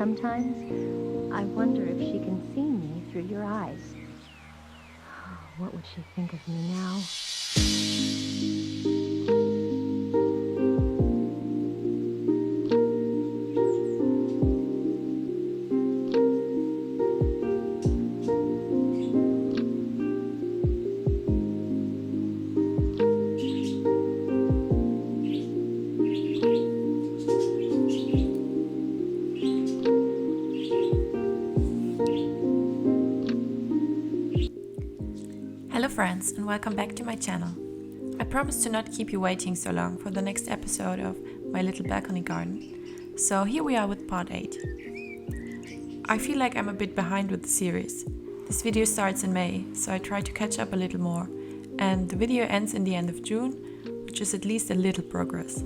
sometimes I wonder if she can see me through your eyes. What would she think of me now? Hello friends, and welcome back to my channel. I promised to not keep you waiting so long for the next episode of my little balcony garden, so here we are with part 8. I feel like I'm a bit behind with the series. This video starts in May, so I try to catch up a little more, and the video ends in the end of June, which is at least a little progress.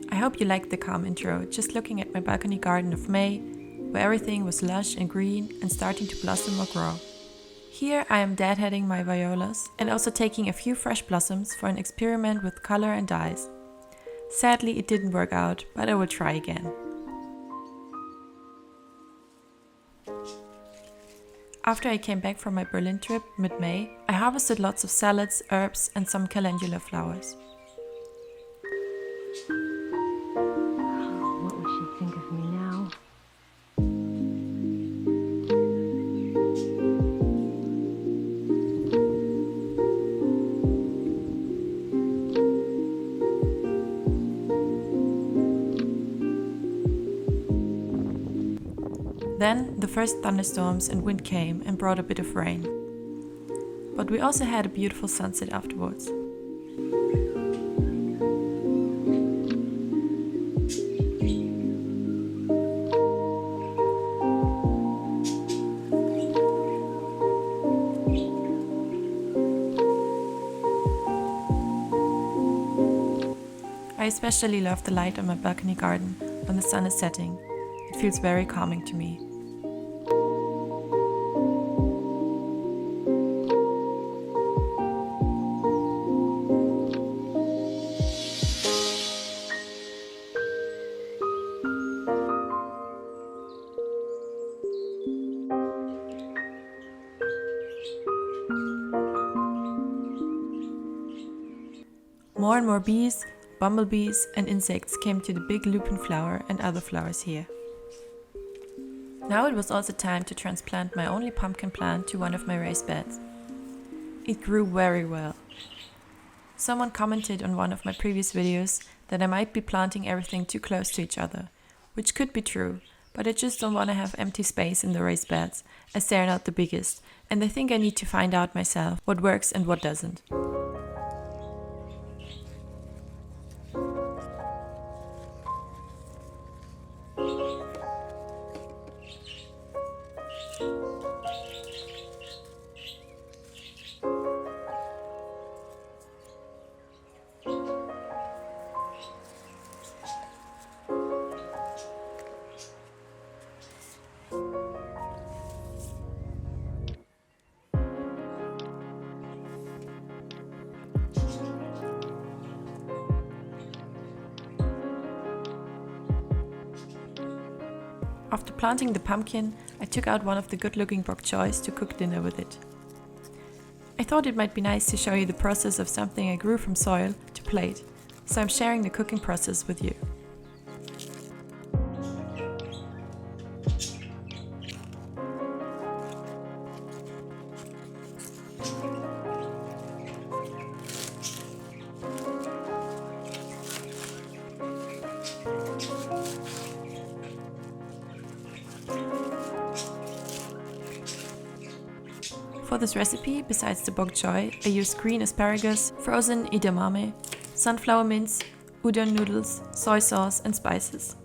I hope you liked the calm intro, just looking at my balcony garden of May, where everything was lush and green and starting to blossom or grow. Here I am deadheading my violas and also taking a few fresh blossoms for an experiment with color and dyes. Sadly it didn't work out, but I will try again. After I came back from my Berlin trip mid-May, I harvested lots of salads, herbs and some calendula flowers. What would she think of me now? Then the first thunderstorms and wind came and brought a bit of rain. But we also had a beautiful sunset afterwards. I especially love the light on my balcony garden when the sun is setting. It feels very calming to me. More and more bees, bumblebees and insects came to the big lupin flower and other flowers here. Now it was also time to transplant my only pumpkin plant to one of my raised beds. It grew very well. Someone commented on one of my previous videos that I might be planting everything too close to each other, which could be true, but I just don't want to have empty space in the raised beds, as they are not the biggest, and I think I need to find out myself what works and what doesn't. After planting the pumpkin, I took out one of the good-looking Bok Choys to cook dinner with it. I thought it might be nice to show you the process of something I grew from soil to plate, so I'm sharing the cooking process with you. For this recipe, besides the Bok Choy, I used green asparagus, frozen edamame, sunflower mince, udon noodles, soy sauce and spices.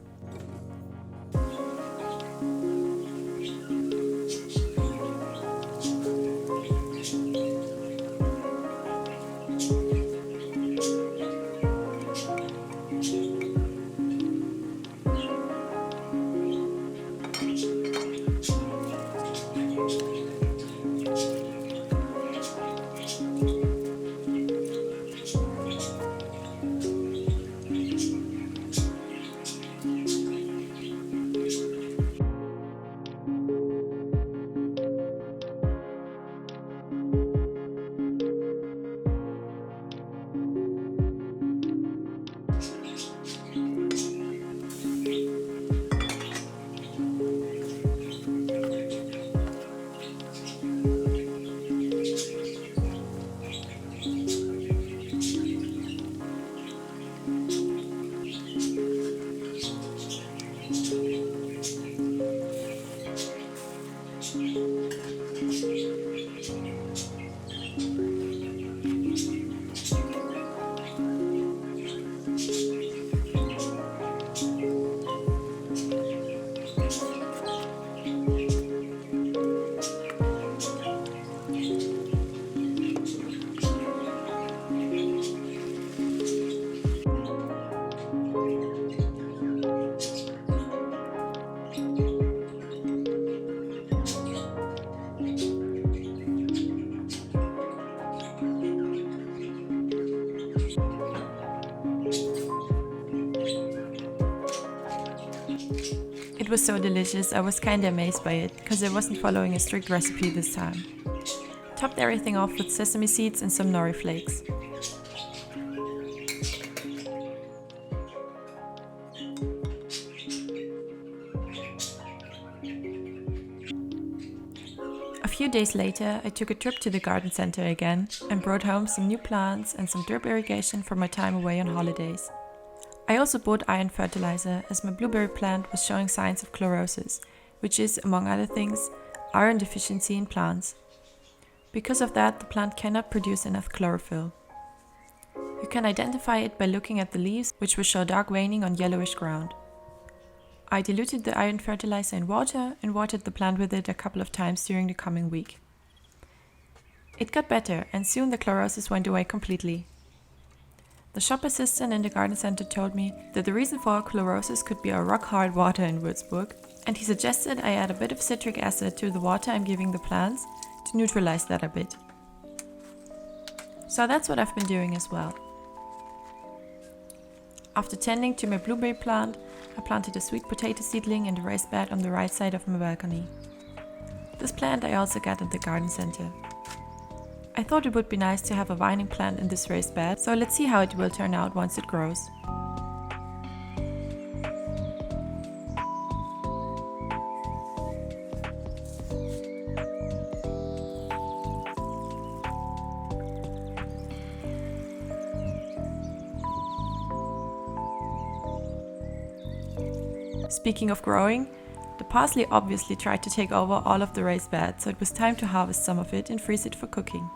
It was so delicious, I was kinda amazed by it, because I wasn't following a strict recipe this time. Topped everything off with sesame seeds and some nori flakes. A few days later, I took a trip to the garden center again and brought home some new plants and some drip irrigation for my time away on holidays. I also bought iron fertilizer as my blueberry plant was showing signs of chlorosis, which is, among other things, iron deficiency in plants. Because of that, the plant cannot produce enough chlorophyll. You can identify it by looking at the leaves, which will show dark veining on yellowish ground. I diluted the iron fertilizer in water and watered the plant with it a couple of times during the coming week. It got better, and soon the chlorosis went away completely. The shop assistant in the garden center told me that the reason for chlorosis could be our rock-hard water in Würzburg, and he suggested I add a bit of citric acid to the water I'm giving the plants to neutralize that a bit. So that's what I've been doing as well. After tending to my blueberry plant, I planted a sweet potato seedling in the raised bed on the right side of my balcony. This plant I also got at the garden center. I thought it would be nice to have a vining plant in this raised bed, so let's see how it will turn out once it grows. Speaking of growing, the parsley obviously tried to take over all of the raised bed, so it was time to harvest some of it and freeze it for cooking.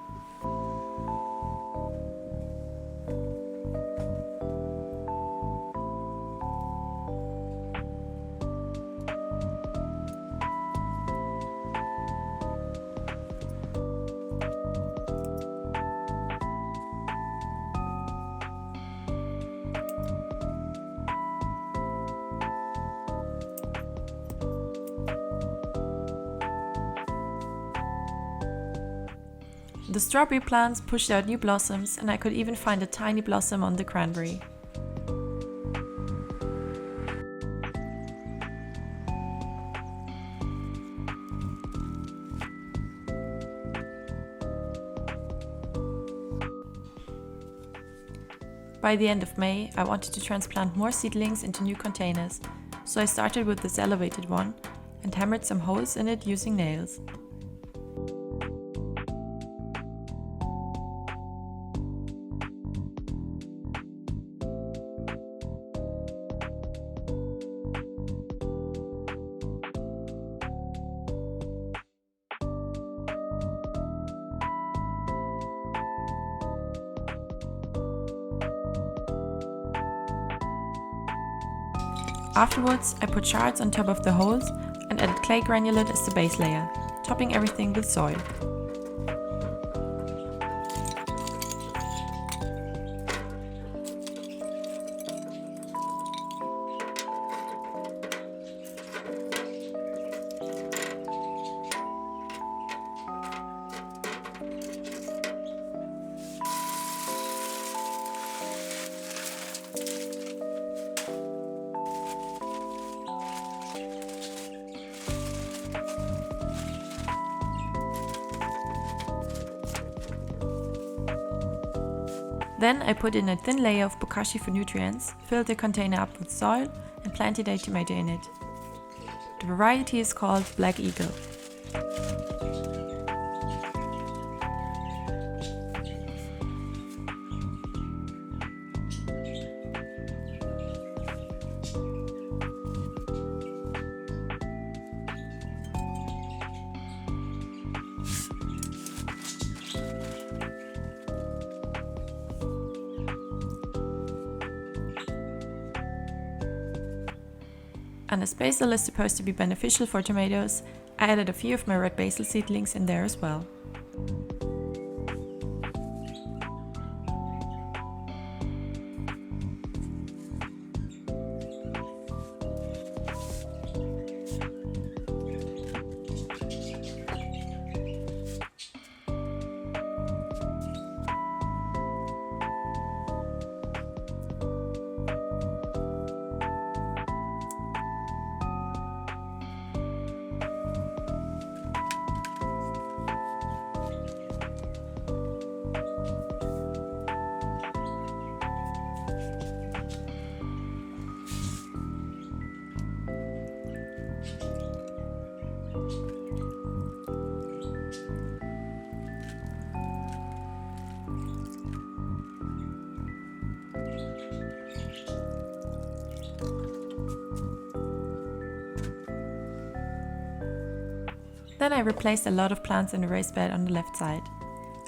The strawberry plants pushed out new blossoms, and I could even find a tiny blossom on the cranberry. By the end of May, I wanted to transplant more seedlings into new containers, so I started with this elevated one and hammered some holes in it using nails. Afterwards, I put shards on top of the holes and added clay granulate as the base layer, topping everything with soil. Then I put in a thin layer of bokashi for nutrients, filled the container up with soil and planted a tomato in it. The variety is called Black Eagle. And as basil is supposed to be beneficial for tomatoes, I added a few of my red basil seedlings in there as well. Then I replaced a lot of plants in the raised bed on the left side.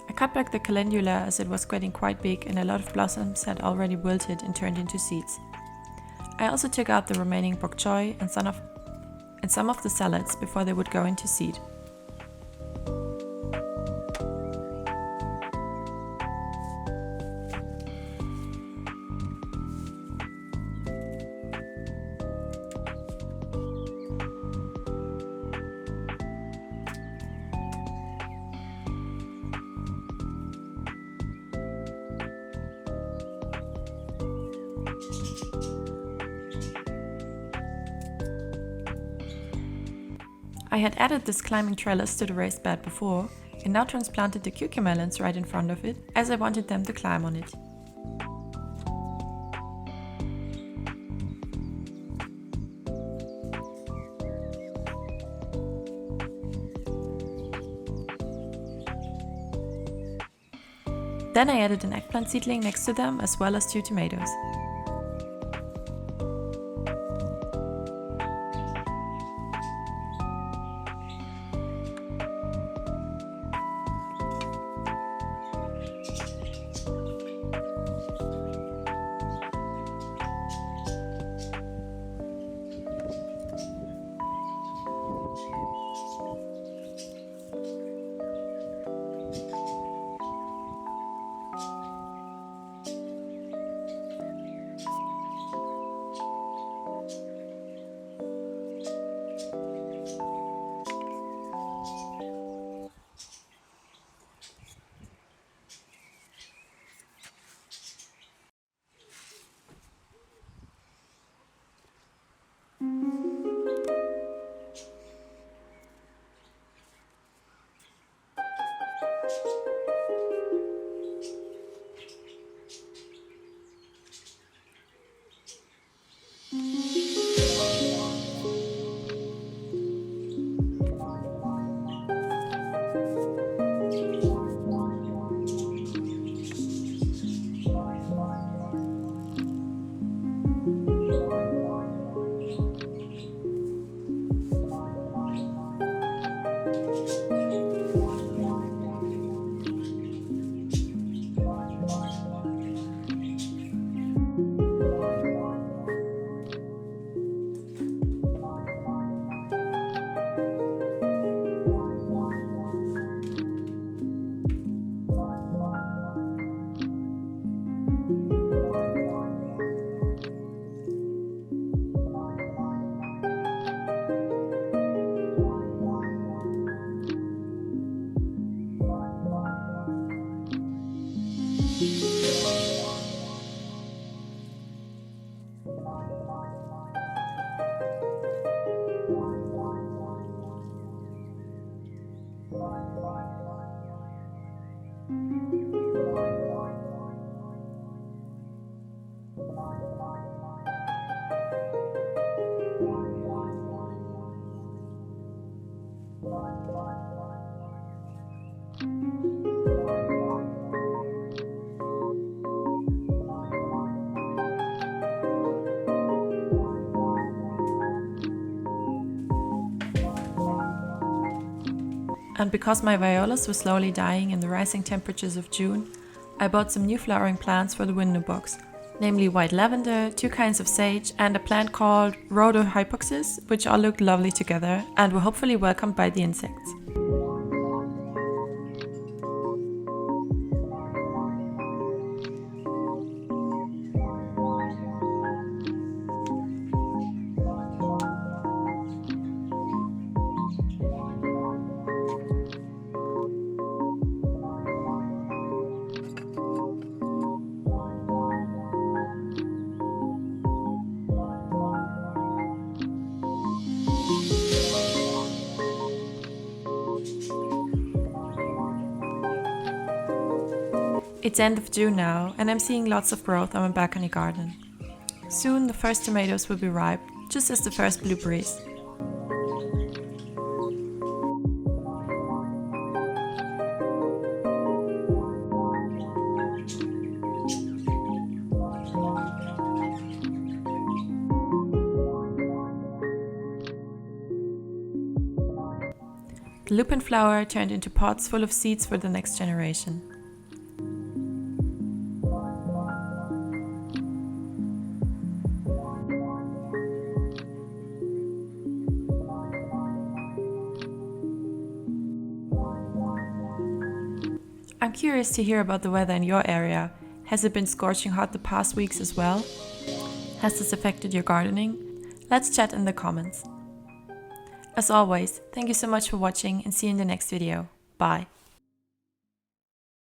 I cut back the calendula as it was getting quite big and a lot of blossoms had already wilted and turned into seeds. I also took out the remaining bok choy and some of the salads before they would go into seed. I had added this climbing trellis to the raised bed before and now transplanted the cucumelons right in front of it as I wanted them to climb on it. Then I added an eggplant seedling next to them as well as 2 tomatoes. And because my violas were slowly dying in the rising temperatures of June, I bought some new flowering plants for the window box, namely white lavender, 2 kinds of sage, and a plant called rhodohypoxis, which all looked lovely together and were hopefully welcomed by the insects. It's end of June now, and I'm seeing lots of growth on my balcony garden. Soon the first tomatoes will be ripe, just as the first blueberries. The lupin flower turned into pots full of seeds for the next generation. I'm curious to hear about the weather in your area. Has it been scorching hot the past weeks as well? Has this affected your gardening? Let's chat in the comments. As always, thank you so much for watching and see you in the next video. Bye.